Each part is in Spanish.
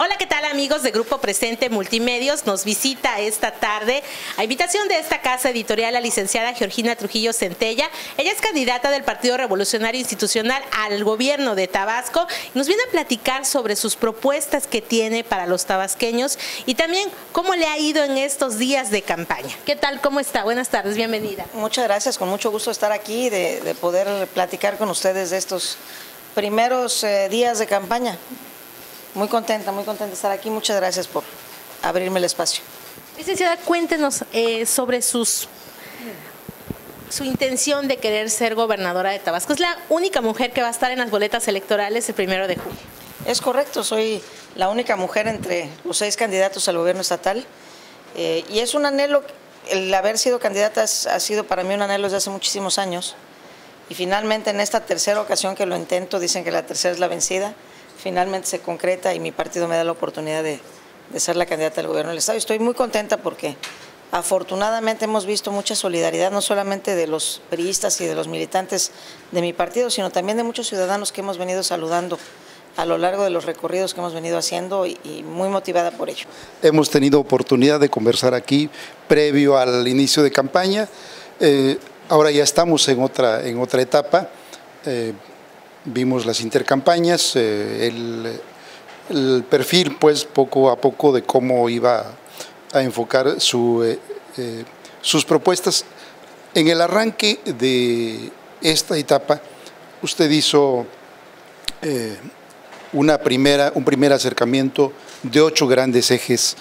Hola, ¿qué tal amigos de Grupo Presente Multimedios? Nos visita esta tarde, a invitación de esta casa editorial, la licenciada Georgina Trujillo Centella. Ella es candidata del Partido Revolucionario Institucional al gobierno de Tabasco. Nos viene a platicar sobre sus propuestas que tiene para los tabasqueños y también cómo le ha ido en estos días de campaña. ¿Qué tal? ¿Cómo está? Buenas tardes, bienvenida. Muchas gracias, con mucho gusto estar aquí, de poder platicar con ustedes de estos primeros días de campaña. Muy contenta de estar aquí. Muchas gracias por abrirme el espacio. Licenciada, cuéntenos sobre su intención de querer ser gobernadora de Tabasco. Es la única mujer que va a estar en las boletas electorales el 1 de julio. Es correcto, soy la única mujer entre los 6 candidatos al gobierno estatal y es un anhelo, el haber sido candidata ha sido para mí un anhelo desde hace muchísimos años y finalmente en esta tercera ocasión que lo intento, dicen que la tercera es la vencida, finalmente se concreta y mi partido me da la oportunidad de ser la candidata al gobierno del estado. Estoy muy contenta porque afortunadamente hemos visto mucha solidaridad, no solamente de los priistas y de los militantes de mi partido, sino también de muchos ciudadanos que hemos venido saludando a lo largo de los recorridos que hemos venido haciendo y muy motivada por ello. Hemos tenido oportunidad de conversar aquí previo al inicio de campaña, ahora ya estamos en otra etapa. Vimos las intercampañas, el perfil pues poco a poco de cómo iba a enfocar sus propuestas. En el arranque de esta etapa usted hizo un primer acercamiento de 8 grandes ejes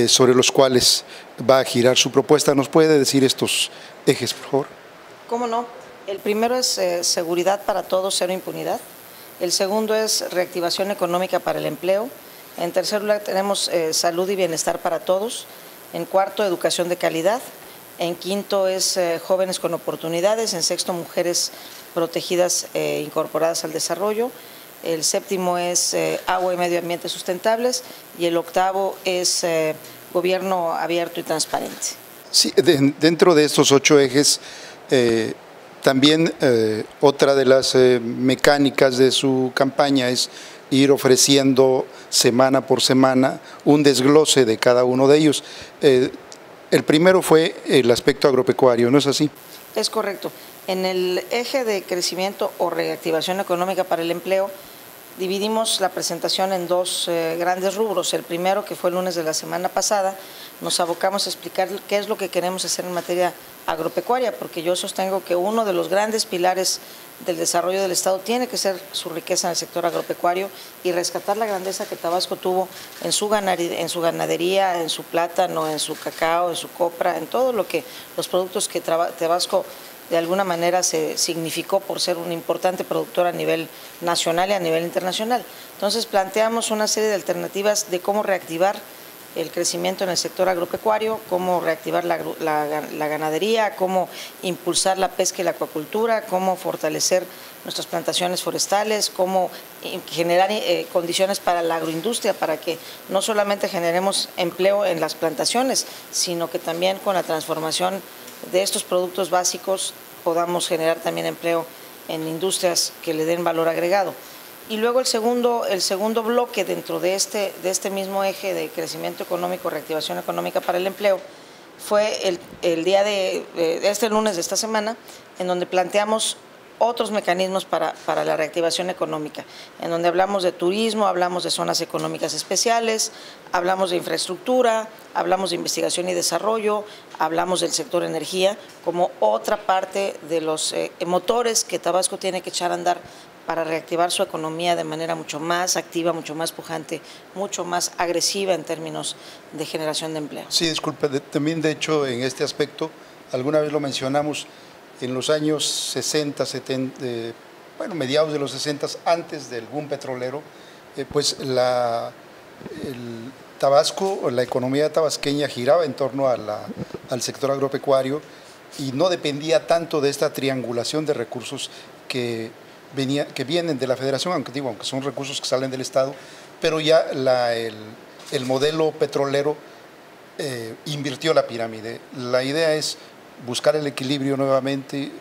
sobre los cuales va a girar su propuesta. ¿Nos puede decir estos ejes, por favor? ¿Cómo no? El primero es seguridad para todos, cero impunidad. El segundo es reactivación económica para el empleo. En tercer lugar tenemos salud y bienestar para todos. En cuarto, educación de calidad. En quinto es jóvenes con oportunidades. En sexto, mujeres protegidas e incorporadas al desarrollo. El séptimo es agua y medio ambiente sustentables. Y el octavo es gobierno abierto y transparente. Sí, dentro de estos 8 ejes, también otra de las mecánicas de su campaña es ir ofreciendo semana por semana un desglose de cada uno de ellos. El primero fue el aspecto agropecuario, ¿no es así? Es correcto. En el eje de crecimiento o reactivación económica para el empleo, dividimos la presentación en 2 grandes rubros. El primero, que fue el lunes de la semana pasada, nos abocamos a explicar qué es lo que queremos hacer en materia agropecuaria, porque yo sostengo que uno de los grandes pilares del desarrollo del Estado tiene que ser su riqueza en el sector agropecuario y rescatar la grandeza que Tabasco tuvo en su ganadería, en su plátano, en su cacao, en su copra, en todo lo que los productos que Tabasco de alguna manera se significó por ser un importante productor a nivel nacional y a nivel internacional. Entonces planteamos una serie de alternativas de cómo reactivar el crecimiento en el sector agropecuario, cómo reactivar la ganadería, cómo impulsar la pesca y la acuacultura, cómo fortalecer nuestras plantaciones forestales, cómo generar condiciones para la agroindustria, para que no solamente generemos empleo en las plantaciones, sino que también con la transformación de estos productos básicos podamos generar también empleo en industrias que le den valor agregado. Y luego el segundo bloque dentro de este mismo eje de crecimiento económico, reactivación económica para el empleo, fue el día de este lunes de esta semana, en donde planteamos otros mecanismos para la reactivación económica, en donde hablamos de turismo, hablamos de zonas económicas especiales, hablamos de infraestructura, hablamos de investigación y desarrollo, hablamos del sector energía, como otra parte de los motores que Tabasco tiene que echar a andar para reactivar su economía de manera mucho más activa, mucho más pujante, mucho más agresiva en términos de generación de empleo. Sí, disculpe, también de hecho en este aspecto, alguna vez lo mencionamos, en los años 60, 70, mediados de los 60, antes del boom petrolero, pues el Tabasco, la economía tabasqueña giraba en torno al sector agropecuario y no dependía tanto de esta triangulación de recursos que vienen de la Federación, aunque son recursos que salen del Estado, pero ya el modelo petrolero invirtió la pirámide. La idea es buscar el equilibrio nuevamente,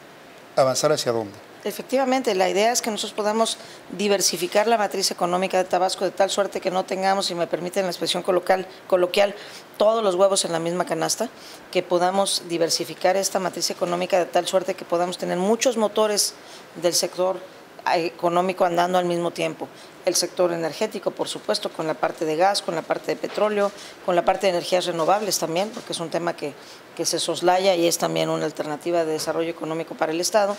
avanzar hacia dónde. Efectivamente, la idea es que nosotros podamos diversificar la matriz económica de Tabasco de tal suerte que no tengamos, si me permiten la expresión coloquial, todos los huevos en la misma canasta, que podamos diversificar esta matriz económica de tal suerte que podamos tener muchos motores del sector económico andando al mismo tiempo. El sector energético, por supuesto, con la parte de gas, con la parte de petróleo, con la parte de energías renovables también, porque es un tema que se soslaya y es también una alternativa de desarrollo económico para el Estado.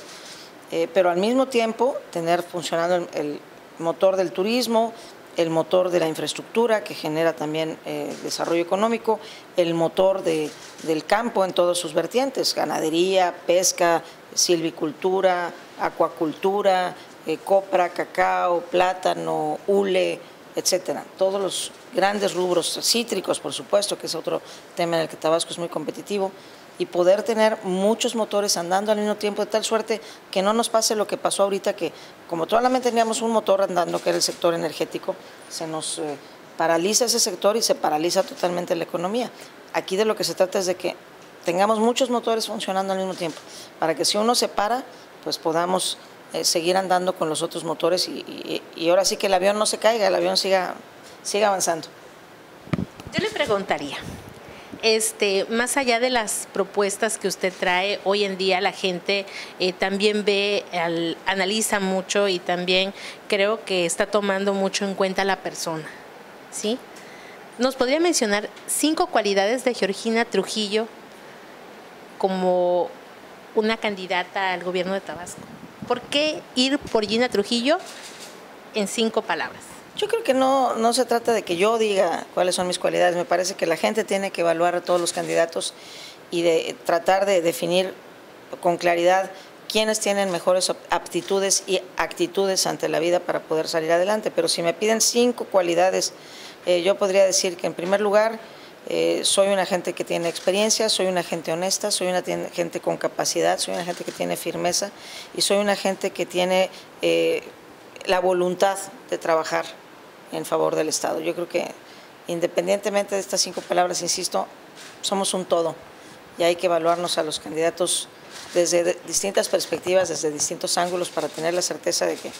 Pero al mismo tiempo tener funcionando el motor del turismo, el motor de la infraestructura que genera también desarrollo económico, el motor del campo en todas sus vertientes, ganadería, pesca, silvicultura, acuacultura, copra, cacao, plátano, hule, etcétera. Todos los grandes rubros cítricos, por supuesto, que es otro tema en el que Tabasco es muy competitivo, y poder tener muchos motores andando al mismo tiempo de tal suerte que no nos pase lo que pasó ahorita, que como solamente teníamos un motor andando, que era el sector energético, se nos paraliza ese sector y se paraliza totalmente la economía. Aquí de lo que se trata es de que tengamos muchos motores funcionando al mismo tiempo, para que si uno se para, pues podamos seguir andando con los otros motores y ahora sí que el avión no se caiga, el avión siga avanzando. Yo le preguntaría, más allá de las propuestas que usted trae, hoy en día la gente también analiza mucho y también creo que está tomando mucho en cuenta la persona, ¿sí? ¿Nos podría mencionar 5 cualidades de Georgina Trujillo como una candidata al gobierno de Tabasco? ¿Por qué ir por Gina Trujillo en 5 palabras? Yo creo que no se trata de que yo diga cuáles son mis cualidades. Me parece que la gente tiene que evaluar a todos los candidatos y de tratar de definir con claridad quiénes tienen mejores aptitudes y actitudes ante la vida para poder salir adelante. Pero si me piden 5 cualidades, yo podría decir que en primer lugar soy una gente que tiene experiencia, soy una gente honesta, soy una gente con capacidad, soy una gente que tiene firmeza y soy una gente que tiene la voluntad de trabajar en favor del Estado. Yo creo que independientemente de estas 5 palabras, insisto, somos un todo y hay que evaluarnos a los candidatos desde distintas perspectivas, desde distintos ángulos, para tener la certeza de que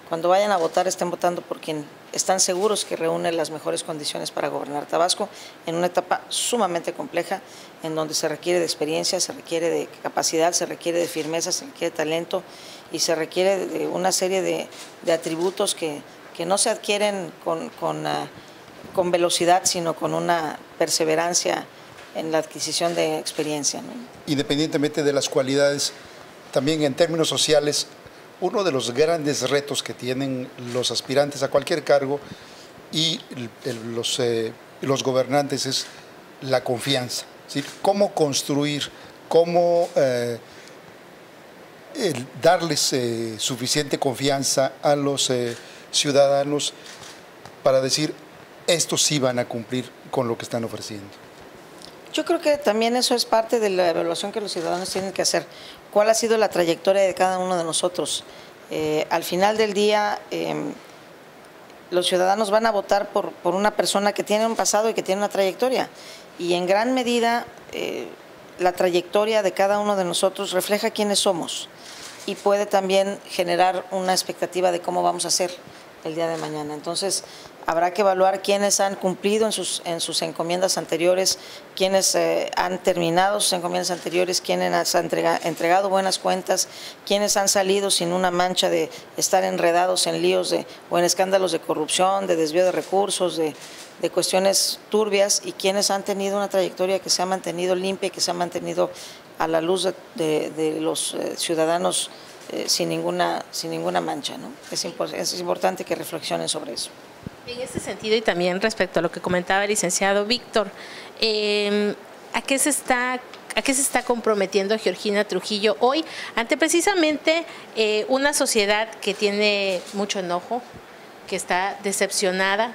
cuando vayan a votar estén votando por quien están seguros que reúne las mejores condiciones para gobernar Tabasco en una etapa sumamente compleja, en donde se requiere de experiencia, se requiere de capacidad, se requiere de firmeza, se requiere de talento y se requiere de una serie de atributos que no se adquieren con velocidad, sino con una perseverancia en la adquisición de experiencia, ¿no? Independientemente de las cualidades, también en términos sociales, uno de los grandes retos que tienen los aspirantes a cualquier cargo y los gobernantes es la confianza, ¿sí? Cómo construir, cómo darles suficiente confianza a los ciudadanos para decir, estos sí van a cumplir con lo que están ofreciendo. Yo creo que también eso es parte de la evaluación que los ciudadanos tienen que hacer. ¿Cuál ha sido la trayectoria de cada uno de nosotros? Al final del día, los ciudadanos van a votar por una persona que tiene un pasado y que tiene una trayectoria. Y en gran medida, la trayectoria de cada uno de nosotros refleja quiénes somos y puede también generar una expectativa de cómo vamos a ser el día de mañana. Entonces, habrá que evaluar quiénes han cumplido en sus encomiendas anteriores, quiénes han terminado sus encomiendas anteriores, quiénes han entregado buenas cuentas, quiénes han salido sin una mancha de estar enredados en líos o en escándalos de corrupción, de desvío de recursos, de cuestiones turbias, y quiénes han tenido una trayectoria que se ha mantenido limpia y que se ha mantenido a la luz de los ciudadanos sin ninguna mancha, ¿no? Es importante que reflexionen sobre eso. En ese sentido, y también respecto a lo que comentaba el licenciado Víctor, ¿a qué se está comprometiendo Georgina Trujillo hoy ante precisamente una sociedad que tiene mucho enojo, que está decepcionada,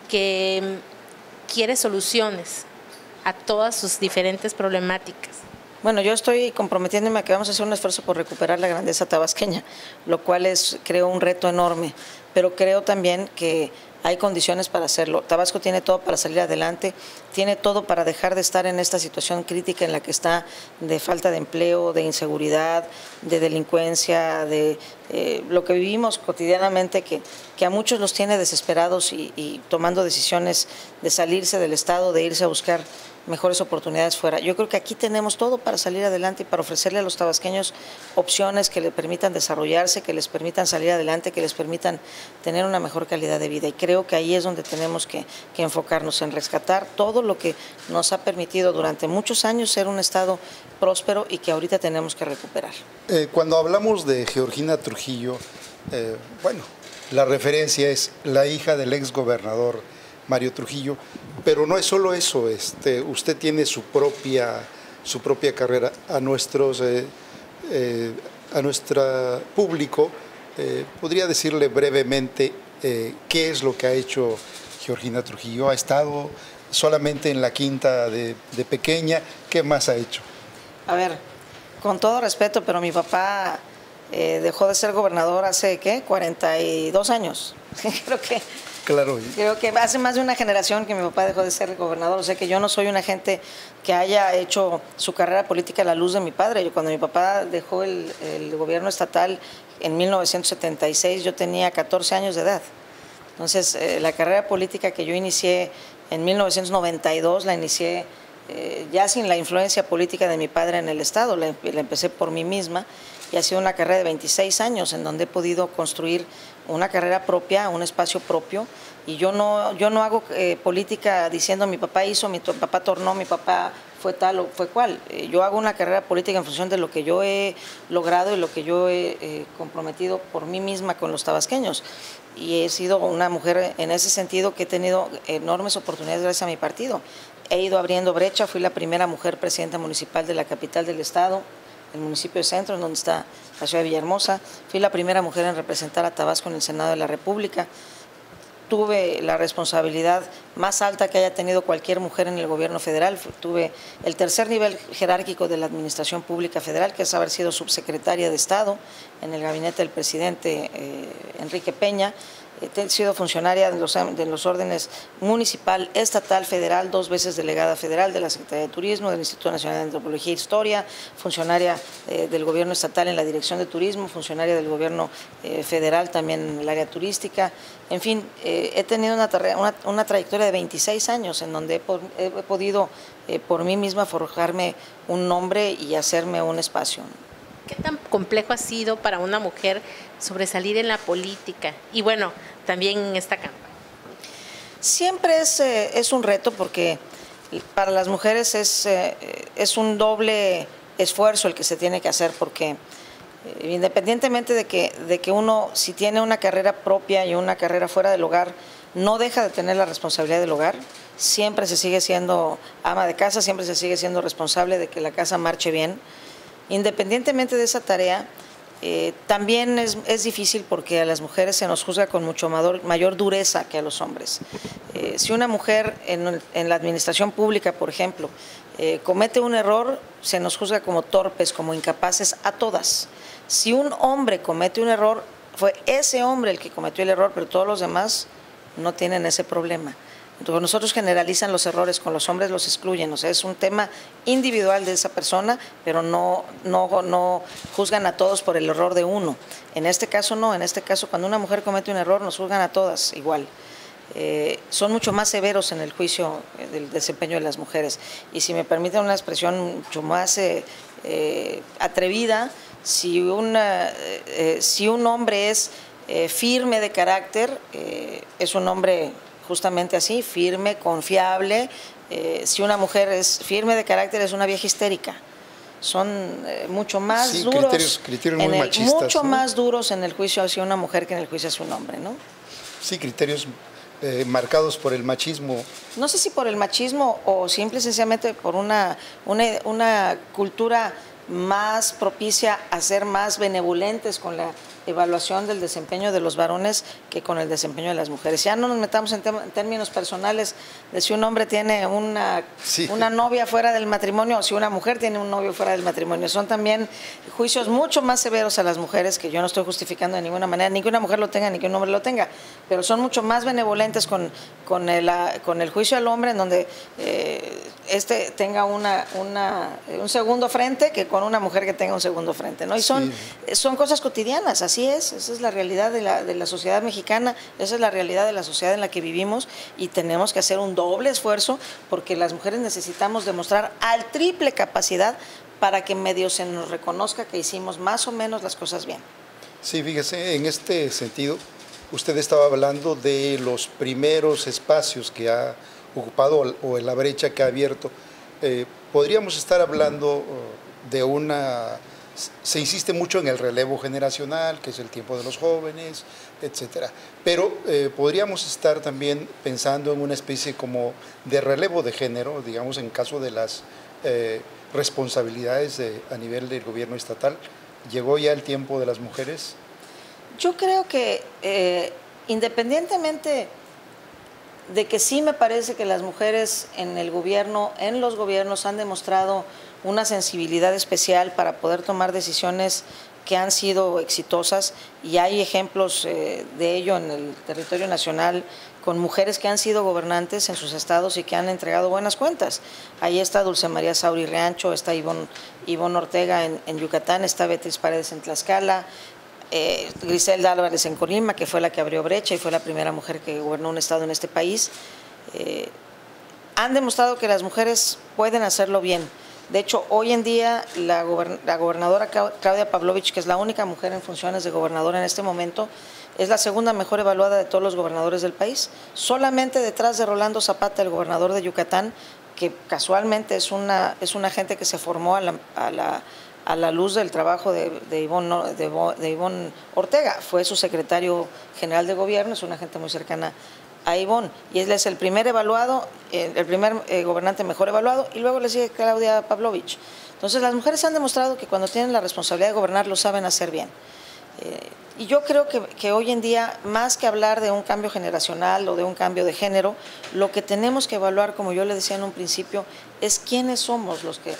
que quiere soluciones a todas sus diferentes problemáticas? Bueno, yo estoy comprometiéndome a que vamos a hacer un esfuerzo por recuperar la grandeza tabasqueña, lo cual creo, un reto enorme, pero creo también que hay condiciones para hacerlo. Tabasco tiene todo para salir adelante, tiene todo para dejar de estar en esta situación crítica en la que está, de falta de empleo, de inseguridad, de delincuencia, de lo que vivimos cotidianamente, que a muchos los tiene desesperados y tomando decisiones de salirse del Estado, de irse a buscar mejores oportunidades fuera. Yo creo que aquí tenemos todo para salir adelante y para ofrecerle a los tabasqueños opciones que les permitan desarrollarse, que les permitan salir adelante, que les permitan tener una mejor calidad de vida. Y creo que ahí es donde tenemos que enfocarnos, en rescatar todo lo que nos ha permitido durante muchos años ser un estado próspero y que ahorita tenemos que recuperar. Cuando hablamos de Georgina Trujillo, bueno, la referencia es la hija del exgobernador Mario Trujillo, pero no es solo eso, usted tiene su propia carrera. A nuestro público, podría decirle brevemente qué es lo que ha hecho Georgina Trujillo. ¿Ha estado solamente en la quinta de pequeña? ¿Qué más ha hecho? A ver, con todo respeto, pero mi papá dejó de ser gobernador hace, ¿qué?, 42 años. Creo que hace más de una generación que mi papá dejó de ser gobernador. O sea que yo no soy una gente que haya hecho su carrera política a la luz de mi padre. Cuando mi papá dejó el gobierno estatal en 1976, yo tenía 14 años de edad. Entonces, la carrera política que yo inicié en 1992, la inicié ya sin la influencia política de mi padre en el Estado. La empecé por mí misma y ha sido una carrera de 26 años en donde he podido construir una carrera propia, un espacio propio, y yo no hago política diciendo mi papá hizo, mi papá tornó, mi papá fue tal o fue cual. Yo hago una carrera política en función de lo que yo he logrado y lo que yo he comprometido por mí misma con los tabasqueños. Y he sido una mujer en ese sentido que he tenido enormes oportunidades gracias a mi partido. He ido abriendo brecha, fui la primera mujer presidenta municipal de la capital del estado, el municipio de Centro, en donde está la ciudad de Villahermosa. Fui la primera mujer en representar a Tabasco en el Senado de la República. Tuve la responsabilidad más alta que haya tenido cualquier mujer en el gobierno federal. Tuve el tercer nivel jerárquico de la administración pública federal, que es haber sido subsecretaria de Estado en el gabinete del presidente Enrique Peña. He sido funcionaria de los órdenes municipal, estatal, federal, 2 veces delegada federal de la Secretaría de Turismo, del Instituto Nacional de Antropología e Historia, funcionaria del gobierno estatal en la Dirección de Turismo, funcionaria del gobierno federal también en el área turística. En fin, he tenido una trayectoria de 26 años en donde he podido por mí misma forjarme un nombre y hacerme un espacio. ¿Qué tan complejo ha sido para una mujer sobresalir en la política y bueno, también en esta campaña? Siempre es un reto porque para las mujeres es un doble esfuerzo el que se tiene que hacer, porque independientemente de que uno, si tiene una carrera propia y una carrera fuera del hogar, no deja de tener la responsabilidad del hogar, siempre se sigue siendo ama de casa, siempre se sigue siendo responsable de que la casa marche bien. Independientemente de esa tarea, también es difícil porque a las mujeres se nos juzga con mucho mayor dureza que a los hombres. Si una mujer en la administración pública, por ejemplo, comete un error, se nos juzga como torpes, como incapaces a todas. Si un hombre comete un error, fue ese hombre el que cometió el error, pero todos los demás no tienen ese problema. Entonces, nosotros generalizan los errores, con los hombres los excluyen. O sea, es un tema individual de esa persona, pero no juzgan a todos por el error de uno. En este caso no, en este caso cuando una mujer comete un error nos juzgan a todas igual. Son mucho más severos en el juicio del desempeño de las mujeres. Y si me permiten una expresión mucho más atrevida, si un hombre es firme de carácter, es un hombre justamente así, firme, confiable. Si una mujer es firme de carácter, es una vieja histérica. Son mucho más duros, criterios muy machistas, mucho ¿no? más duros en el juicio hacia una mujer que en el juicio hacia un hombre, ¿no? Sí, criterios marcados por el machismo. No sé si por el machismo o simple y sencillamente por una cultura más propicia a ser más benevolentes con evaluación del desempeño de los varones que con el desempeño de las mujeres. Ya no nos metamos en términos personales de si un hombre tiene una novia fuera del matrimonio o si una mujer tiene un novio fuera del matrimonio. Son también juicios mucho más severos a las mujeres, que yo no estoy justificando de ninguna manera, ni que una mujer lo tenga ni que un hombre lo tenga, pero son mucho más benevolentes con el juicio al hombre, en donde tenga un segundo frente que con una mujer que tenga un segundo frente, ¿no? Y son cosas cotidianas, así es, esa es la realidad de la sociedad mexicana, esa es la realidad de la sociedad en la que vivimos, y tenemos que hacer un doble esfuerzo porque las mujeres necesitamos demostrar al triple capacidad para que medio se nos reconozca que hicimos más o menos las cosas bien. Sí, fíjese, en este sentido, usted estaba hablando de los primeros espacios que ha ocupado o en la brecha que ha abierto. Podríamos estar hablando de se insiste mucho en el relevo generacional, que es el tiempo de los jóvenes, etcétera. Pero podríamos estar también pensando en una especie como de relevo de género, digamos, en caso de las responsabilidades a nivel del gobierno estatal. ¿Llegó ya el tiempo de las mujeres? Yo creo que independientemente de que sí me parece que las mujeres en los gobiernos han demostrado una sensibilidad especial para poder tomar decisiones que han sido exitosas, y hay ejemplos de ello en el territorio nacional con mujeres que han sido gobernantes en sus estados y que han entregado buenas cuentas. Ahí está Dulce María Sauri Riancho, está Ivonne Ortega en Yucatán, está Beatriz Paredes en Tlaxcala, Griselda Álvarez en Colima, que fue la que abrió brecha y fue la primera mujer que gobernó un estado en este país. Han demostrado que las mujeres pueden hacerlo bien. De hecho, hoy en día la gobernadora Claudia Pavlovich, que es la única mujer en funciones de gobernadora en este momento, es la segunda mejor evaluada de todos los gobernadores del país, solamente detrás de Rolando Zapata, el gobernador de Yucatán, que casualmente es una gente que se formó a la luz del trabajo de Ivonne Ortega. Fue su secretario general de gobierno, es una gente muy cercana a Ivonne, y él es el primer evaluado, el primer gobernante mejor evaluado, y luego le sigue Claudia Pavlovich. Entonces las mujeres han demostrado que cuando tienen la responsabilidad de gobernar lo saben hacer bien. Y yo creo que hoy en día, más que hablar de un cambio generacional o de un cambio de género, lo que tenemos que evaluar, como yo le decía en un principio, es quiénes somos los que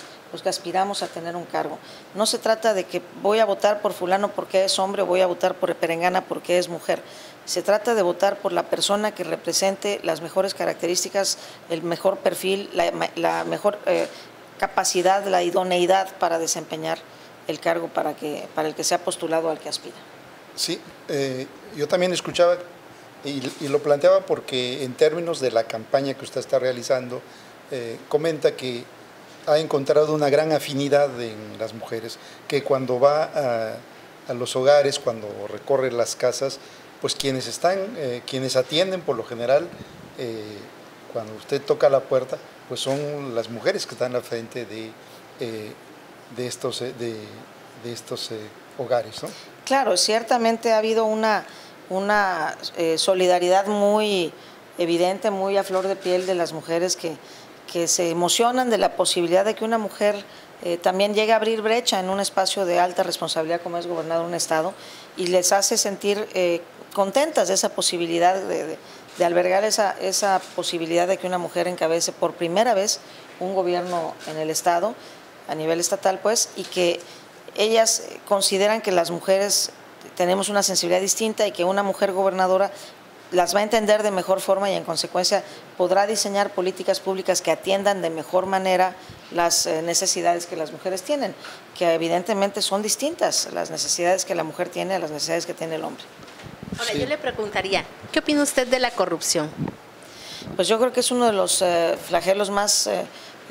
aspiramos a tener un cargo. No se trata de que voy a votar por fulano porque es hombre o voy a votar por perengana porque es mujer. Se trata de votar por la persona que represente las mejores características, el mejor perfil, la mejor capacidad, la idoneidad para desempeñar el cargo para el que se ha postulado, al que aspira. Sí, yo también escuchaba y lo planteaba porque en términos de la campaña que usted está realizando, comenta que ha encontrado una gran afinidad en las mujeres, que cuando va a los hogares, cuando recorre las casas, pues quienes atienden por lo general, cuando usted toca la puerta, pues son las mujeres que están al frente de estos hogares, ¿no? Claro, ciertamente ha habido una solidaridad muy evidente, muy a flor de piel de las mujeres que se emocionan de la posibilidad de que una mujer también llegue a abrir brecha en un espacio de alta responsabilidad como es gobernar un estado, y les hace sentir contentas de esa posibilidad de albergar esa posibilidad de que una mujer encabece por primera vez un gobierno en el estado, a nivel estatal, pues, y que ellas consideran que las mujeres tenemos una sensibilidad distinta y que una mujer gobernadora las va a entender de mejor forma y en consecuencia podrá diseñar políticas públicas que atiendan de mejor manera las necesidades que las mujeres tienen, que evidentemente son distintas las necesidades que la mujer tiene a las necesidades que tiene el hombre. Ahora, yo le preguntaría, ¿qué opina usted de la corrupción? Pues yo creo que es uno de los flagelos más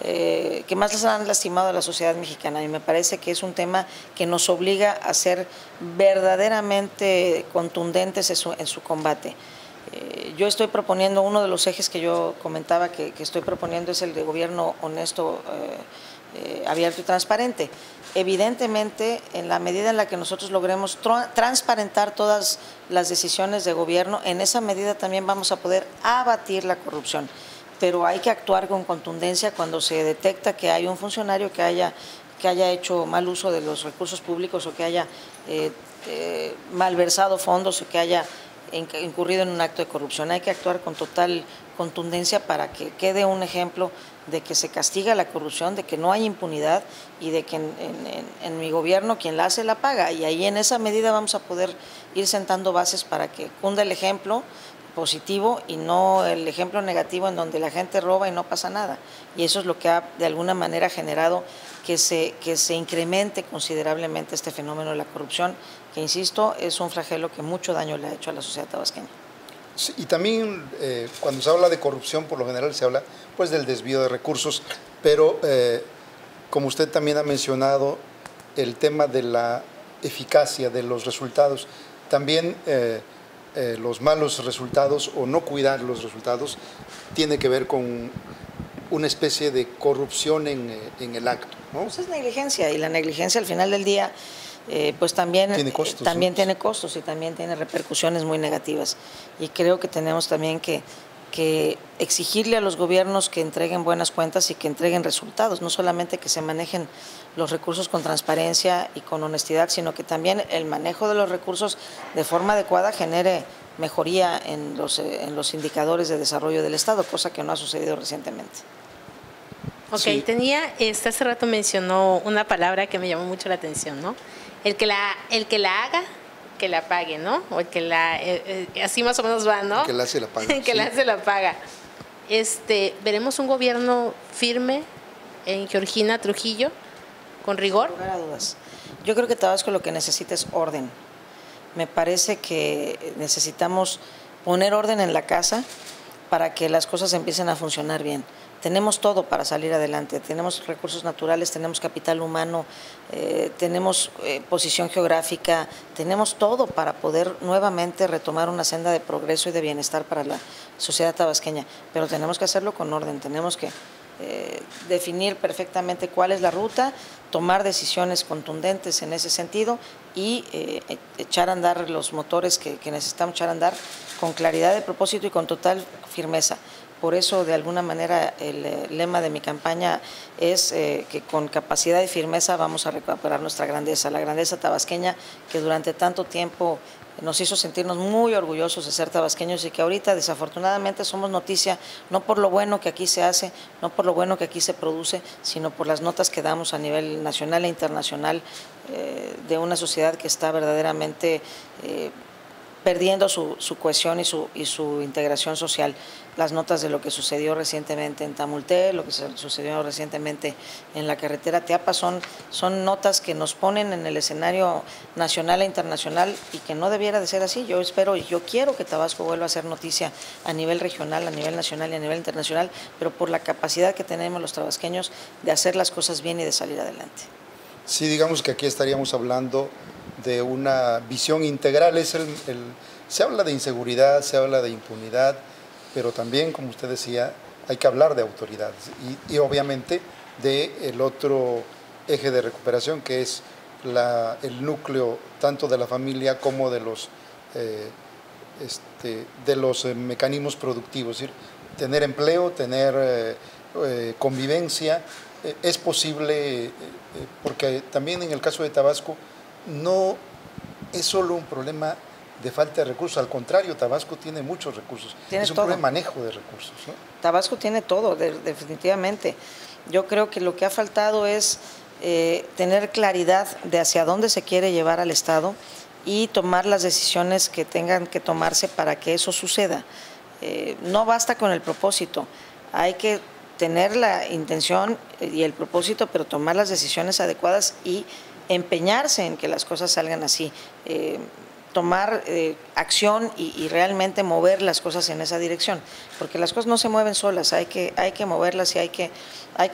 que más les han lastimado a la sociedad mexicana, y me parece que es un tema que nos obliga a ser verdaderamente contundentes en su combate. Yo estoy proponiendo, uno de los ejes que yo comentaba que estoy proponiendo es el de gobierno honesto, abierto y transparente. Evidentemente, en la medida en la que nosotros logremos transparentar todas las decisiones de gobierno, en esa medida también vamos a poder abatir la corrupción. Pero hay que actuar con contundencia cuando se detecta que hay un funcionario que que haya hecho mal uso de los recursos públicos o que haya malversado fondos o que haya incurrido en un acto de corrupción. Hay que actuar con total contundencia para que quede un ejemplo de que se castiga la corrupción, de que no hay impunidad y de que en mi gobierno quien la hace la paga. Y ahí en esa medida vamos a poder ir sentando bases para que cunda el ejemplo positivo y no el ejemplo negativo en donde la gente roba y no pasa nada. Y eso es lo que ha de alguna manera generado que se incremente considerablemente este fenómeno de la corrupción, que insisto, es un flagelo que mucho daño le ha hecho a la sociedad tabasqueña. Sí, y también cuando se habla de corrupción, por lo general se habla pues del desvío de recursos, pero como usted también ha mencionado, el tema de la eficacia de los resultados, también los malos resultados o no cuidar los resultados tiene que ver con una especie de corrupción en el acto, ¿no? Pues es negligencia, y la negligencia al final del día pues también tiene costos, tiene costos y también tiene repercusiones muy negativas. Y creo que tenemos también que exigirle a los gobiernos que entreguen buenas cuentas y que entreguen resultados, no solamente que se manejen los recursos con transparencia y con honestidad, sino que también el manejo de los recursos de forma adecuada genere mejoría en los indicadores de desarrollo del Estado, cosa que no ha sucedido recientemente. Ok, Sí. hace rato mencionó una palabra que me llamó mucho la atención, ¿no? El que la haga, que la pague, ¿no? O el que así más o menos va, ¿no? El que la hace la paga. El que la hace la paga. ¿Veremos un gobierno firme en Georgina Trujillo, con rigor? Sin lugar a dudas. Yo creo que Tabasco lo que necesita es orden. Me parece que necesitamos poner orden en la casa para que las cosas empiecen a funcionar bien. Tenemos todo para salir adelante, tenemos recursos naturales, tenemos capital humano, tenemos posición geográfica, tenemos todo para poder nuevamente retomar una senda de progreso y de bienestar para la sociedad tabasqueña, pero tenemos que hacerlo con orden, tenemos que definir perfectamente cuál es la ruta, tomar decisiones contundentes en ese sentido y echar a andar los motores que necesitamos echar a andar con claridad de propósito y con total firmeza. Por eso, de alguna manera, el lema de mi campaña es que con capacidad y firmeza vamos a recuperar nuestra grandeza, la grandeza tabasqueña que durante tanto tiempo nos hizo sentirnos muy orgullosos de ser tabasqueños y que ahorita desafortunadamente somos noticia no por lo bueno que aquí se hace, no por lo bueno que aquí se produce, sino por las notas que damos a nivel nacional e internacional de una sociedad que está verdaderamente perdiendo su cohesión y su integración social. Las notas de lo que sucedió recientemente en Tamulté, lo que sucedió recientemente en la carretera Teapa, son notas que nos ponen en el escenario nacional e internacional y que no debiera de ser así. Yo espero y yo quiero que Tabasco vuelva a ser noticia a nivel regional, a nivel nacional y a nivel internacional, pero por la capacidad que tenemos los tabasqueños de hacer las cosas bien y de salir adelante. Sí, digamos que aquí estaríamos hablando de una visión integral. Se habla de inseguridad, se habla de impunidad, pero también, como usted decía, hay que hablar de autoridades y obviamente del otro eje de recuperación, que es el núcleo tanto de la familia como de los mecanismos productivos, es decir, tener empleo, tener convivencia. Es posible, porque también en el caso de Tabasco no es solo un problema de falta de recursos, al contrario, Tabasco tiene muchos recursos, es un problema de manejo de recursos, ¿no? Tabasco tiene todo, definitivamente. Yo creo que lo que ha faltado es tener claridad de hacia dónde se quiere llevar al Estado y tomar las decisiones que tengan que tomarse para que eso suceda. No basta con el propósito, hay que tener la intención y el propósito, pero tomar las decisiones adecuadas y empeñarse en que las cosas salgan así. Tomar acción y realmente mover las cosas en esa dirección, porque las cosas no se mueven solas, hay que moverlas y hay que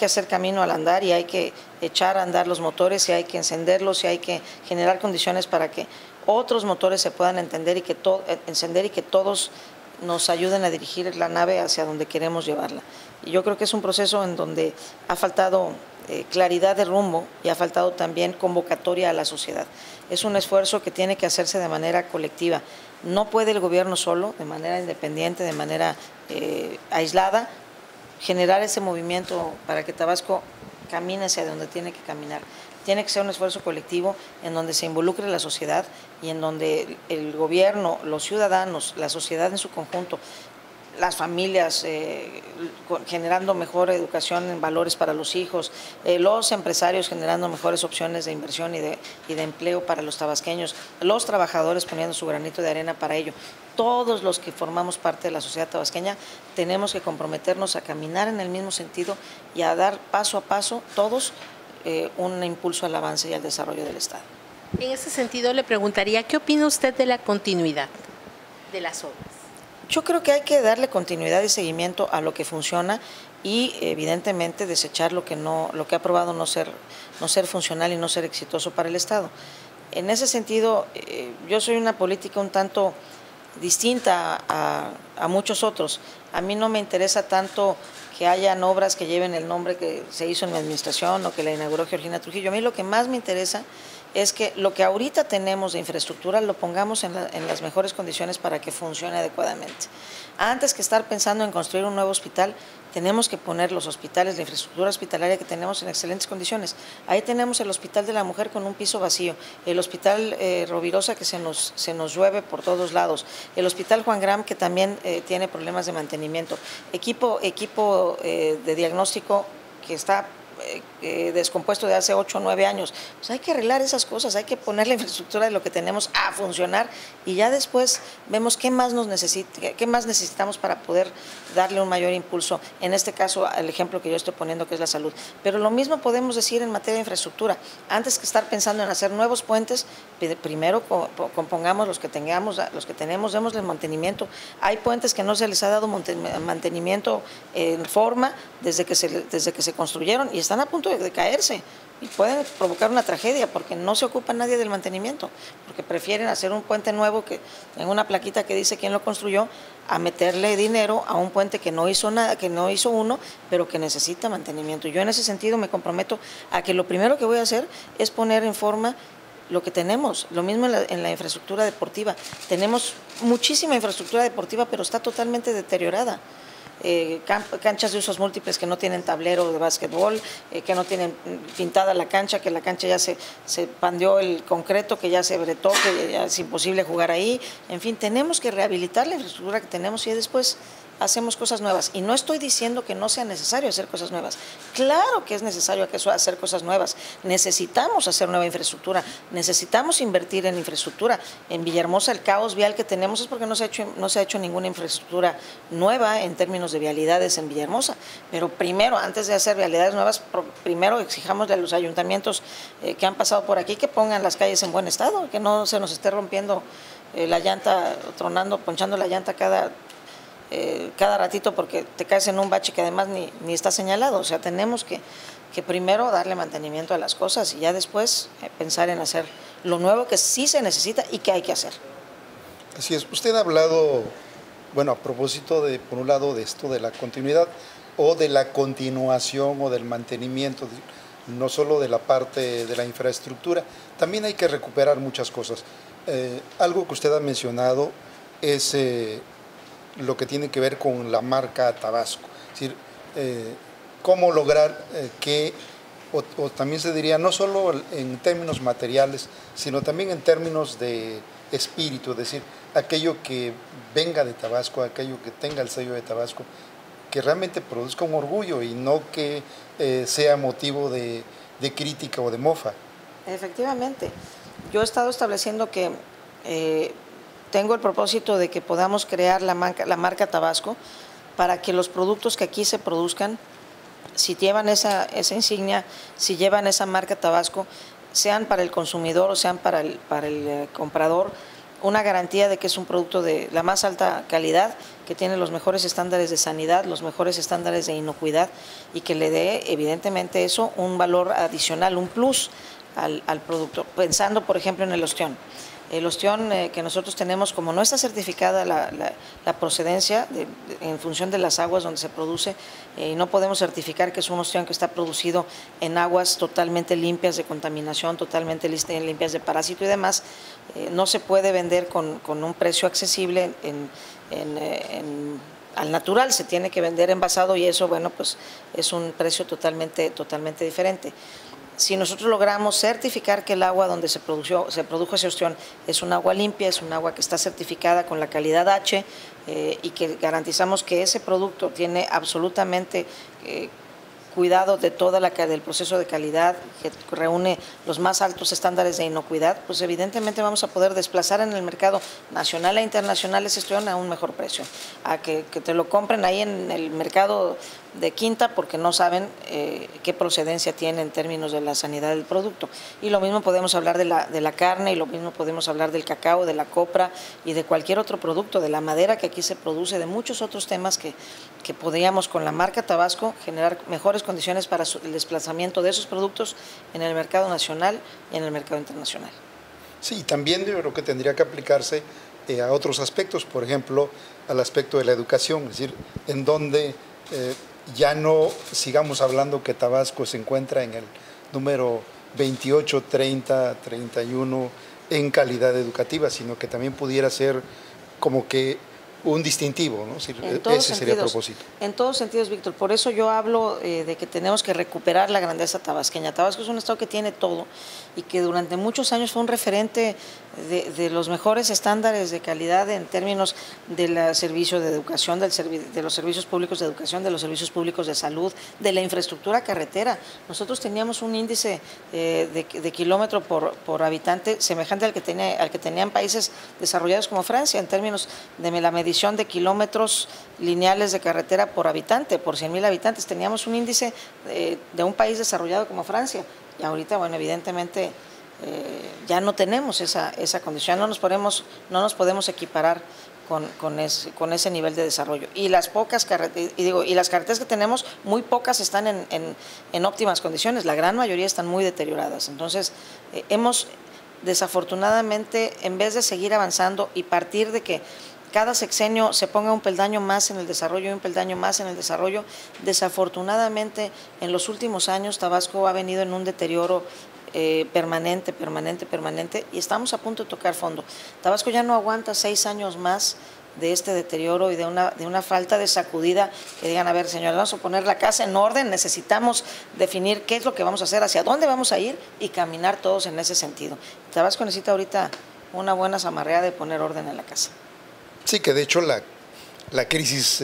hacer camino al andar y hay que echar a andar los motores y hay que encenderlos y hay que generar condiciones para que otros motores se puedan encender y que todos nos ayuden a dirigir la nave hacia donde queremos llevarla. Y yo creo que es un proceso en donde ha faltado claridad de rumbo y ha faltado también convocatoria a la sociedad. Es un esfuerzo que tiene que hacerse de manera colectiva. No puede el gobierno solo, de manera independiente, de manera aislada, generar ese movimiento para que Tabasco camine hacia donde tiene que caminar. Tiene que ser un esfuerzo colectivo en donde se involucre la sociedad y en donde el gobierno, los ciudadanos, la sociedad en su conjunto, las familias, generando mejor educación en valores para los hijos, los empresarios generando mejores opciones de inversión y de empleo para los tabasqueños, los trabajadores poniendo su granito de arena para ello. Todos los que formamos parte de la sociedad tabasqueña tenemos que comprometernos a caminar en el mismo sentido y a dar paso a paso todos un impulso al avance y al desarrollo del Estado. En ese sentido le preguntaría, ¿qué opina usted de la continuidad de las obras? Yo creo que hay que darle continuidad y seguimiento a lo que funciona y evidentemente desechar lo que ha probado no ser funcional y no ser exitoso para el Estado. En ese sentido, yo soy una política un tanto distinta a muchos otros. A mí no me interesa tanto que hayan obras que lleven el nombre que se hizo en mi administración o que la inauguró Georgina Trujillo. A mí lo que más me interesa es que lo que ahorita tenemos de infraestructura lo pongamos en las mejores condiciones para que funcione adecuadamente. Antes que estar pensando en construir un nuevo hospital, tenemos que poner los hospitales, la infraestructura hospitalaria que tenemos en excelentes condiciones. Ahí tenemos el Hospital de la Mujer con un piso vacío, el Hospital Rovirosa que se nos llueve por todos lados, el Hospital Juan Graham que también tiene problemas de mantenimiento, equipo de diagnóstico que está descompuesto de hace 8 o 9 años. Pues hay que arreglar esas cosas, hay que poner la infraestructura de lo que tenemos a funcionar y ya después vemos qué más necesitamos para poder darle un mayor impulso. En este caso, el ejemplo que yo estoy poniendo, que es la salud. Pero lo mismo podemos decir en materia de infraestructura. Antes que estar pensando en hacer nuevos puentes, primero compongamos los que tenemos, démosle mantenimiento. Hay puentes que no se les ha dado mantenimiento en forma desde que se construyeron y están a punto de caerse y pueden provocar una tragedia porque no se ocupa nadie del mantenimiento, porque prefieren hacer un puente nuevo que tenga una plaquita que dice quién lo construyó, a meterle dinero a un puente que no hizo nada, que no hizo uno, pero que necesita mantenimiento. Yo en ese sentido me comprometo a que lo primero que voy a hacer es poner en forma lo que tenemos, lo mismo en la infraestructura deportiva. Tenemos muchísima infraestructura deportiva, pero está totalmente deteriorada. Canchas de usos múltiples que no tienen tablero de básquetbol, que no tienen pintada la cancha, que la cancha ya se pandeó el concreto, que ya se bretó, que ya es imposible jugar ahí. En fin, tenemos que rehabilitar la infraestructura que tenemos y después hacemos cosas nuevas. Y no estoy diciendo que no sea necesario hacer cosas nuevas. Claro que es necesario hacer cosas nuevas. Necesitamos hacer nueva infraestructura, necesitamos invertir en infraestructura. En Villahermosa el caos vial que tenemos es porque no se ha hecho ninguna infraestructura nueva en términos de vialidades en Villahermosa. Pero primero, antes de hacer vialidades nuevas, primero exijámosle a los ayuntamientos que han pasado por aquí que pongan las calles en buen estado, que no se nos esté rompiendo la llanta, tronando, ponchando la llanta cada ratito porque te caes en un bache que además ni está señalado. O sea, tenemos que primero darle mantenimiento a las cosas y ya después pensar en hacer lo nuevo que sí se necesita y que hay que hacer. Así es. Usted ha hablado, bueno, a propósito de, por un lado, de esto de la continuidad o de la continuación o del mantenimiento, no solo de la parte de la infraestructura, también hay que recuperar muchas cosas. Algo que usted ha mencionado es lo que tiene que ver con la marca Tabasco, es decir, cómo lograr que, o también se diría, no solo en términos materiales, sino también en términos de espíritu, es decir, aquello que venga de Tabasco, aquello que tenga el sello de Tabasco, que realmente produzca un orgullo y no que sea motivo de crítica o de mofa. Efectivamente, yo he estado estableciendo que tengo el propósito de que podamos crear la marca Tabasco para que los productos que aquí se produzcan, si llevan esa insignia, si llevan esa marca Tabasco, sean para el consumidor o sean para el comprador, una garantía de que es un producto de la más alta calidad, que tiene los mejores estándares de sanidad, los mejores estándares de inocuidad y que le dé evidentemente eso un valor adicional, un plus al producto. Pensando por ejemplo en el ostión. El ostión que nosotros tenemos, como no está certificada la procedencia en función de las aguas donde se produce, y no podemos certificar que es un ostión que está producido en aguas totalmente limpias de contaminación, totalmente limpias de parásito y demás, no se puede vender con un precio accesible al natural, se tiene que vender envasado y eso, bueno, pues es un precio totalmente diferente. Si nosotros logramos certificar que el agua donde se produjo ese ostión es un agua limpia, es un agua que está certificada con la calidad H y que garantizamos que ese producto tiene absolutamente cuidado de del proceso de calidad, que reúne los más altos estándares de inocuidad, pues evidentemente vamos a poder desplazar en el mercado nacional e internacional ese ostión a un mejor precio, a que te lo compren ahí en el mercado de quinta porque no saben qué procedencia tiene en términos de la sanidad del producto. Y lo mismo podemos hablar de la carne, y lo mismo podemos hablar del cacao, de la copra y de cualquier otro producto, de la madera que aquí se produce, de muchos otros temas que podríamos con la marca Tabasco generar mejores condiciones para el desplazamiento de esos productos en el mercado nacional y en el mercado internacional. Sí, también yo creo que tendría que aplicarse a otros aspectos, por ejemplo, al aspecto de la educación, es decir, en donde ya no sigamos hablando que Tabasco se encuentra en el número 28, 30, 31 en calidad educativa, sino que también pudiera ser como que un distintivo, ¿no? Ese sería el propósito. En todos sentidos, Víctor. Por eso yo hablo de que tenemos que recuperar la grandeza tabasqueña. Tabasco es un estado que tiene todo y que durante muchos años fue un referente de los mejores estándares de calidad en términos del servicio de educación, de los servicios públicos de educación, de los servicios públicos de salud, de la infraestructura carretera. Nosotros teníamos un índice de kilómetro por habitante semejante al que tenían países desarrollados como Francia, en términos de la medición de kilómetros lineales de carretera por habitante, por 100,000 habitantes. Teníamos un índice de un país desarrollado como Francia. Y ahorita, bueno, evidentemente ya no tenemos esa condición, no nos podemos equiparar con ese nivel de desarrollo. Y las pocas carreteras, y las carreteras que tenemos, muy pocas están en óptimas condiciones, la gran mayoría están muy deterioradas. Entonces, hemos desafortunadamente, en vez de seguir avanzando y partir de que cada sexenio se ponga un peldaño más en el desarrollo y un peldaño más en el desarrollo, desafortunadamente en los últimos años Tabasco ha venido en un deterioro permanente y estamos a punto de tocar fondo. Tabasco ya no aguanta 6 años más de este deterioro y de una falta de sacudida, que digan, a ver, señores, vamos a poner la casa en orden, necesitamos definir qué es lo que vamos a hacer, hacia dónde vamos a ir y caminar todos en ese sentido. Tabasco necesita ahorita una buena zamarreada de poner orden en la casa. Sí, que de hecho la crisis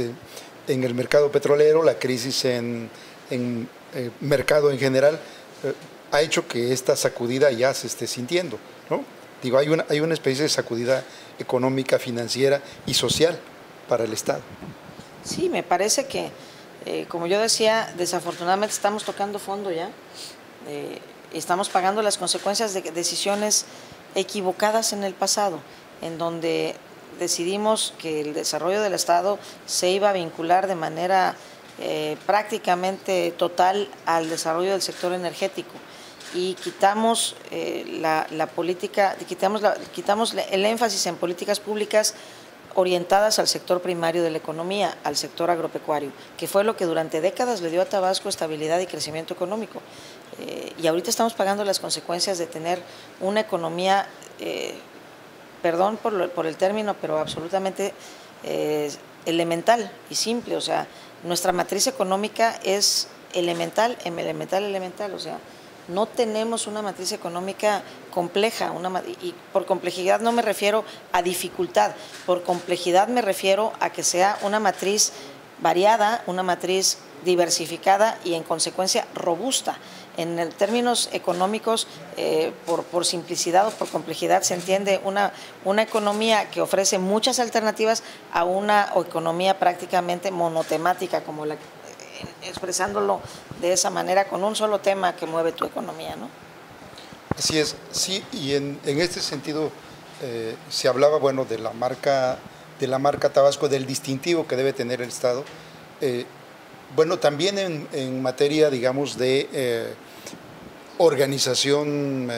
en el mercado petrolero, la crisis en mercado en general, ha hecho que esta sacudida ya se esté sintiendo, ¿no? Digo, hay una especie de sacudida económica, financiera y social para el Estado. Sí, me parece que, como yo decía, desafortunadamente estamos tocando fondo ya, estamos pagando las consecuencias de decisiones equivocadas en el pasado, en donde decidimos que el desarrollo del Estado se iba a vincular de manera prácticamente total al desarrollo del sector energético y quitamos la política, quitamos el énfasis en políticas públicas orientadas al sector primario de la economía, al sector agropecuario, que fue lo que durante décadas le dio a Tabasco estabilidad y crecimiento económico. Y ahorita estamos pagando las consecuencias de tener una economía perdón por el término, pero absolutamente elemental y simple. O sea, nuestra matriz económica es elemental, o sea, no tenemos una matriz económica compleja, y por complejidad no me refiero a dificultad, por complejidad me refiero a que sea una matriz variada, una matriz diversificada y en consecuencia robusta. En términos económicos, por simplicidad o por complejidad se entiende una economía que ofrece muchas alternativas a una economía prácticamente monotemática, como expresándolo de esa manera, con un solo tema que mueve tu economía, ¿no? Así es, sí, y en este sentido se hablaba, bueno, de la marca Tabasco, del distintivo que debe tener el Estado. Bueno, también en materia, digamos, de organización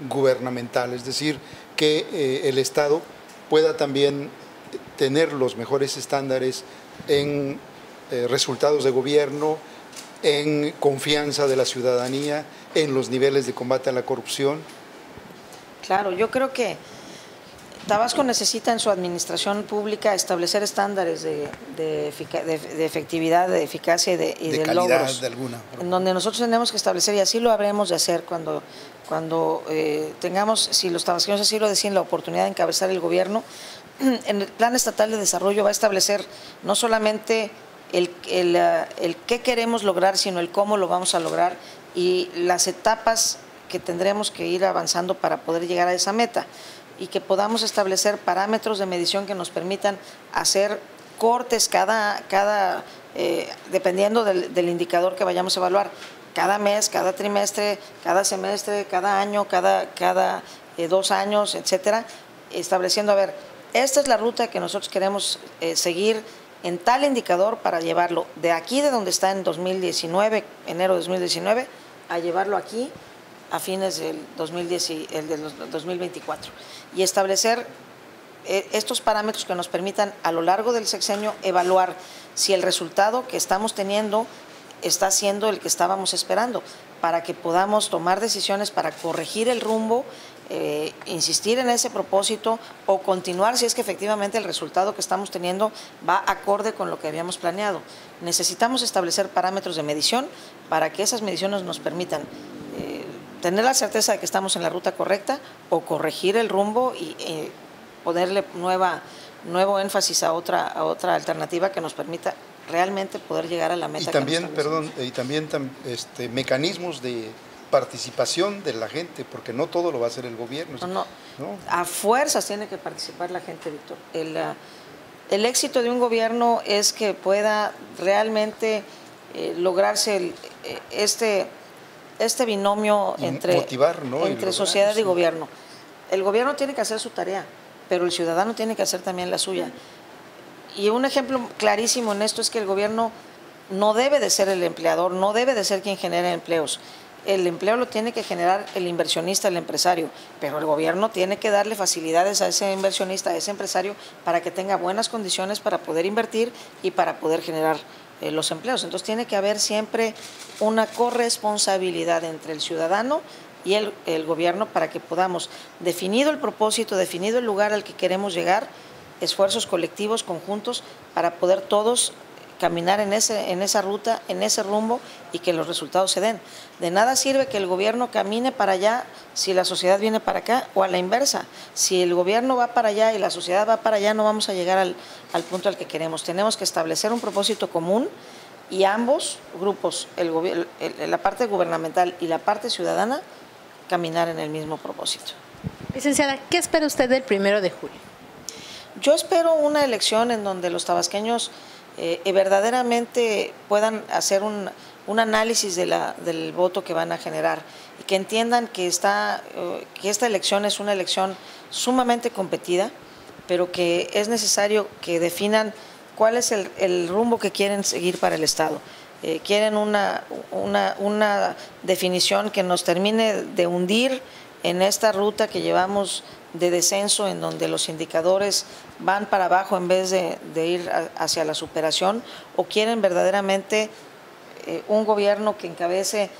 gubernamental, es decir, que el Estado pueda también tener los mejores estándares en resultados de gobierno, en confianza de la ciudadanía, en los niveles de combate a la corrupción. Claro, yo creo que Tabasco necesita en su administración pública establecer estándares de efectividad, de eficacia y de calidad logros, de alguna forma, en donde nosotros tenemos que establecer, y así lo habremos de hacer cuando tengamos, si los tabasqueños así lo deciden, la oportunidad de encabezar el gobierno. En el Plan Estatal de Desarrollo va a establecer no solamente el qué queremos lograr, sino el cómo lo vamos a lograr y las etapas que tendremos que ir avanzando para poder llegar a esa meta, y que podamos establecer parámetros de medición que nos permitan hacer cortes dependiendo del indicador que vayamos a evaluar, cada mes, cada trimestre, cada semestre, cada año, cada 2 años, etcétera, estableciendo, a ver, esta es la ruta que nosotros queremos seguir en tal indicador para llevarlo de aquí, de donde está en 2019, enero de 2019, a llevarlo aquí a fines del 2024, y establecer estos parámetros que nos permitan a lo largo del sexenio evaluar si el resultado que estamos teniendo está siendo el que estábamos esperando, para que podamos tomar decisiones para corregir el rumbo, insistir en ese propósito o continuar si es que efectivamente el resultado que estamos teniendo va acorde con lo que habíamos planeado. Necesitamos establecer parámetros de medición para que esas mediciones nos permitan tener la certeza de que estamos en la ruta correcta o corregir el rumbo y ponerle nuevo énfasis a otra alternativa que nos permita realmente poder llegar a la meta. Y también, mecanismos de participación de la gente, porque no todo lo va a hacer el gobierno. No. A fuerzas tiene que participar la gente, Víctor. El éxito de un gobierno es que pueda realmente lograrse este binomio entre sociedad y gobierno. El gobierno tiene que hacer su tarea, pero el ciudadano tiene que hacer también la suya. Y un ejemplo clarísimo en esto es que el gobierno no debe de ser el empleador, no debe de ser quien genera empleos. El empleo lo tiene que generar el inversionista, el empresario, pero el gobierno tiene que darle facilidades a ese inversionista, a ese empresario, para que tenga buenas condiciones para poder invertir y para poder generar los empleos. Entonces tiene que haber siempre una corresponsabilidad entre el ciudadano y el gobierno para que podamos, definido el propósito, definido el lugar al que queremos llegar, esfuerzos colectivos, conjuntos, para poder todos caminar en esa ruta, en ese rumbo, y que los resultados se den. De nada sirve que el gobierno camine para allá si la sociedad viene para acá, o a la inversa. Si el gobierno va para allá y la sociedad va para allá, no vamos a llegar al punto al que queremos. Tenemos que establecer un propósito común y ambos grupos, la parte gubernamental y la parte ciudadana, caminar en el mismo propósito. Licenciada, ¿qué espera usted del 1 de julio? Yo espero una elección en donde los tabasqueños verdaderamente puedan hacer un análisis del voto que van a generar y que entiendan que esta elección es una elección sumamente competida, pero que es necesario que definan cuál es el rumbo que quieren seguir para el Estado. Quieren una definición que nos termine de hundir en esta ruta que llevamos de descenso, en donde los indicadores van para abajo en vez de ir hacia la superación, o quieren verdaderamente un gobierno que encabece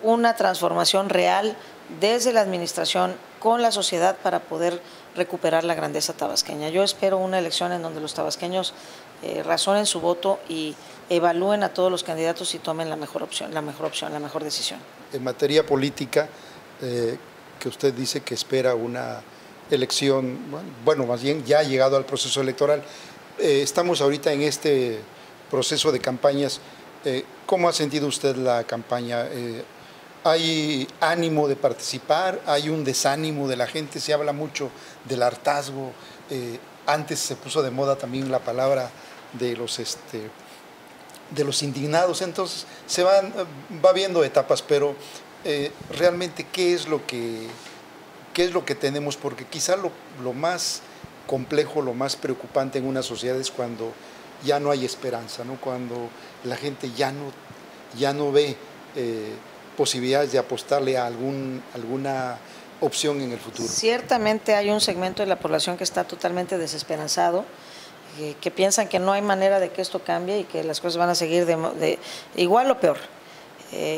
una transformación real desde la administración con la sociedad para poder recuperar la grandeza tabasqueña. Yo espero una elección en donde los tabasqueños razonen su voto y evalúen a todos los candidatos y tomen la mejor decisión. En materia política, que usted dice que espera una elección, bueno, más bien ya ha llegado al proceso electoral. Estamos ahorita en este proceso de campañas. ¿Cómo ha sentido usted la campaña? ¿Hay ánimo de participar? ¿Hay un desánimo de la gente? Se habla mucho del hartazgo. Antes se puso de moda también la palabra de los indignados. Entonces va viendo etapas, pero realmente ¿qué es lo que tenemos? Porque quizá lo más complejo, lo más preocupante en una sociedad es cuando ya no hay esperanza, ¿no? Cuando la gente ya no ve posibilidades de apostarle a alguna opción en el futuro. Ciertamente hay un segmento de la población que está totalmente desesperanzado, que piensan que no hay manera de que esto cambie y que las cosas van a seguir de igual o peor.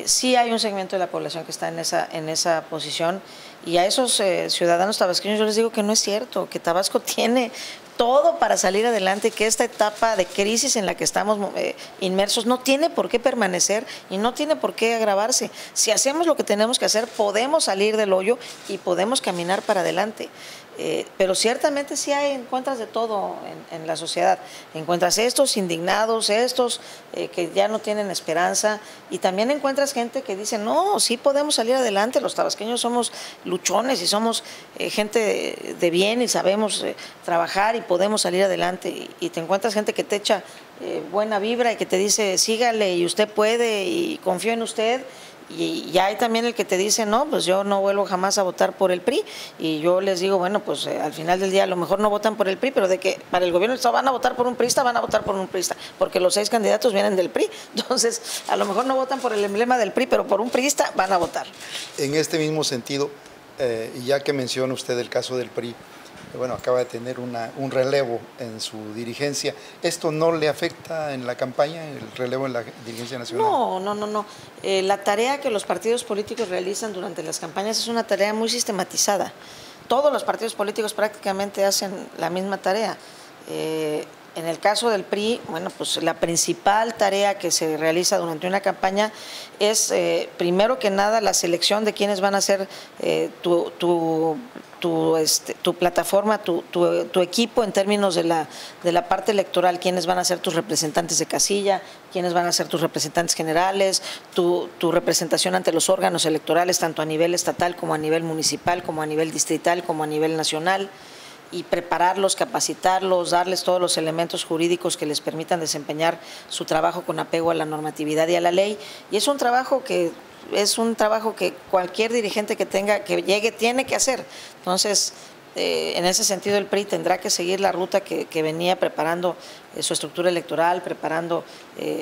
Sí hay un segmento de la población que está en esa posición, y a esos ciudadanos tabasqueños yo les digo que no es cierto, que Tabasco tiene todo para salir adelante, que esta etapa de crisis en la que estamos inmersos no tiene por qué permanecer y no tiene por qué agravarse. Si hacemos lo que tenemos que hacer, podemos salir del hoyo y podemos caminar para adelante. Pero ciertamente sí encuentras de todo en la sociedad. Encuentras estos indignados, estos que ya no tienen esperanza, y también encuentras gente que dice, no, sí podemos salir adelante, los tabasqueños somos luchones y somos gente de bien y sabemos trabajar y podemos salir adelante. Y te encuentras gente que te echa buena vibra y que te dice, sígale y usted puede y confío en usted. Y ya hay también el que te dice, no, pues yo no vuelvo jamás a votar por el PRI. Y yo les digo, bueno, pues al final del día a lo mejor no votan por el PRI, pero de que para el gobierno del Estado van a votar por un priista, van a votar por un priista, porque los 6 candidatos vienen del PRI. Entonces, a lo mejor no votan por el emblema del PRI, pero por un priista van a votar. En este mismo sentido, y ya que menciona usted el caso del PRI, bueno, acaba de tener un relevo en su dirigencia. ¿Esto no le afecta en la campaña, el relevo en la dirigencia nacional? No. La tarea que los partidos políticos realizan durante las campañas es una tarea muy sistematizada. Todos los partidos políticos prácticamente hacen la misma tarea. En el caso del PRI, bueno, pues la principal tarea que se realiza durante una campaña es, primero que nada, la selección de quiénes van a ser tu plataforma, tu equipo en términos de la parte electoral, quiénes van a ser tus representantes de casilla, quiénes van a ser tus representantes generales, tu representación ante los órganos electorales, tanto a nivel estatal como a nivel municipal, como a nivel distrital, como a nivel nacional, y prepararlos, capacitarlos, darles todos los elementos jurídicos que les permitan desempeñar su trabajo con apego a la normatividad y a la ley. Y es un trabajo que cualquier dirigente que llegue tiene que hacer. Entonces, en ese sentido el PRI tendrá que seguir la ruta que venía preparando su estructura electoral, preparando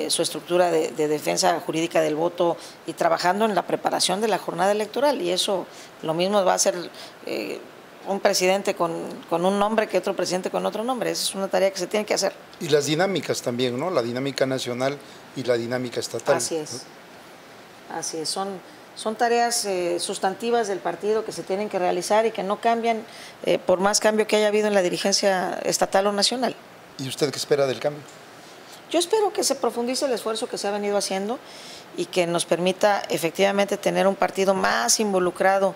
su estructura de defensa jurídica del voto y trabajando en la preparación de la jornada electoral. Y eso lo mismo va a ser un presidente con un nombre que otro presidente con otro nombre. Esa es una tarea que se tiene que hacer. Y las dinámicas también, ¿no? La dinámica nacional y la dinámica estatal. Así es. Así es. Son tareas sustantivas del partido que se tienen que realizar y que no cambian por más cambio que haya habido en la dirigencia estatal o nacional. ¿Y usted qué espera del cambio? Yo espero que se profundice el esfuerzo que se ha venido haciendo y que nos permita efectivamente tener un partido más involucrado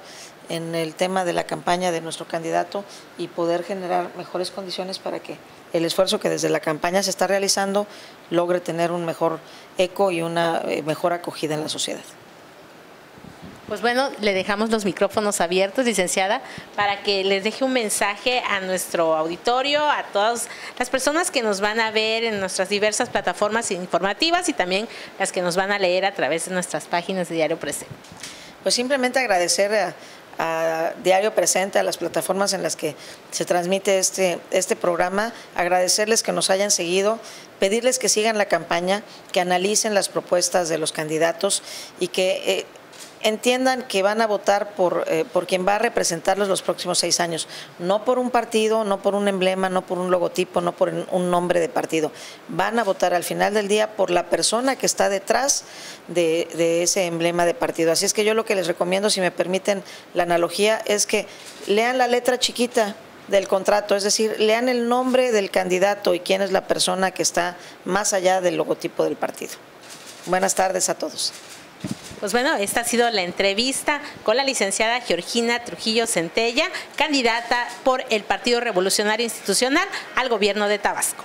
en el tema de la campaña de nuestro candidato y poder generar mejores condiciones para que el esfuerzo que desde la campaña se está realizando logre tener un mejor eco y una mejor acogida en la sociedad. Pues bueno, le dejamos los micrófonos abiertos, licenciada, para que les deje un mensaje a nuestro auditorio, a todas las personas que nos van a ver en nuestras diversas plataformas informativas y también las que nos van a leer a través de nuestras páginas de Diario Presente. Pues simplemente agradecer a Diario Presente, a las plataformas en las que se transmite este programa, agradecerles que nos hayan seguido, pedirles que sigan la campaña, que analicen las propuestas de los candidatos y que entiendan que van a votar por quien va a representarlos los próximos 6 años, no por un partido, no por un emblema, no por un logotipo, no por un nombre de partido. Van a votar al final del día por la persona que está detrás de ese emblema de partido. Así es que yo lo que les recomiendo, si me permiten la analogía, es que lean la letra chiquita del contrato, es decir, lean el nombre del candidato y quién es la persona que está más allá del logotipo del partido. Buenas tardes a todos. Pues bueno, esta ha sido la entrevista con la licenciada Georgina Trujillo Centella, candidata por el Partido Revolucionario Institucional al gobierno de Tabasco.